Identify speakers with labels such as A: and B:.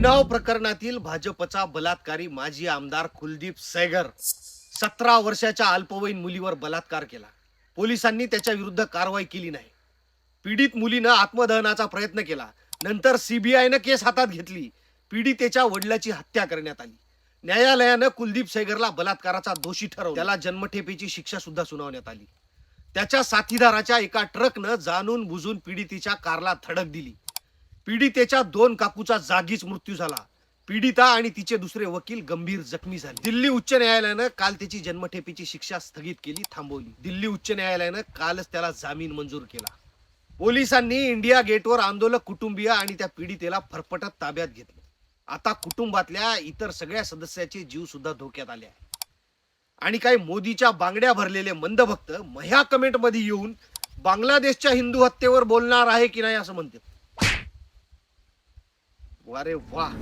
A: उन्नाव प्रकरणातील भाजपचा बलात्कारी माजी आमदार कुलदीप सेंगर 17 वर्षाच्या अल्पवयीन मुलीवर बलात्कार केला. पोलिसांनी त्याच्या विरुद्ध कारवाई केली नाही. पीडित मुलीनं आत्मदहनाचा प्रयत्न केला. नंतर सीबीआयनं केस हातात घेतली. पीडितेच्या वडिलाची हत्या करण्यात आली. न्यायालयानं कुलदीप सेंगरला बलात्काराचा दोषी ठरवलं. त्याला जन्मठेपेची शिक्षा सुद्धा सुनावण्यात आली. त्याच्या साथीदाराच्या एका ट्रकनं जाणून बुजून पीडितेच्या कारला धडक दिली. पीडितेच्या 2 काकूचा जागीच मृत्यू झाला. पीडिता आणि तिचे दुसरे वकील गंभीर जखमी झाले. दिल्ली उच्च न्यायालयानं काल त्याची जन्मठेपेची शिक्षा स्थगित केली, थांबवली. दिल्ली उच्च न्यायालयानं कालच त्याला जामीन मंजूर केला. पोलिसांनी इंडिया गेटवर आंदोलक कुटुंबीय आणि त्या पीडितेला फरफटत ताब्यात घेतलं. आता कुटुंबातल्या इतर सगळ्या सदस्याचे जीव सुद्धा धोक्यात आले आहे. आणि काही मोदीच्या बांगड्या भरलेले मंदभक्त ह्या कमेंट मध्ये येऊन बांगलादेशच्या हिंदू हत्येवर बोलणार आहे की नाही असं म्हणते. वारे वाह.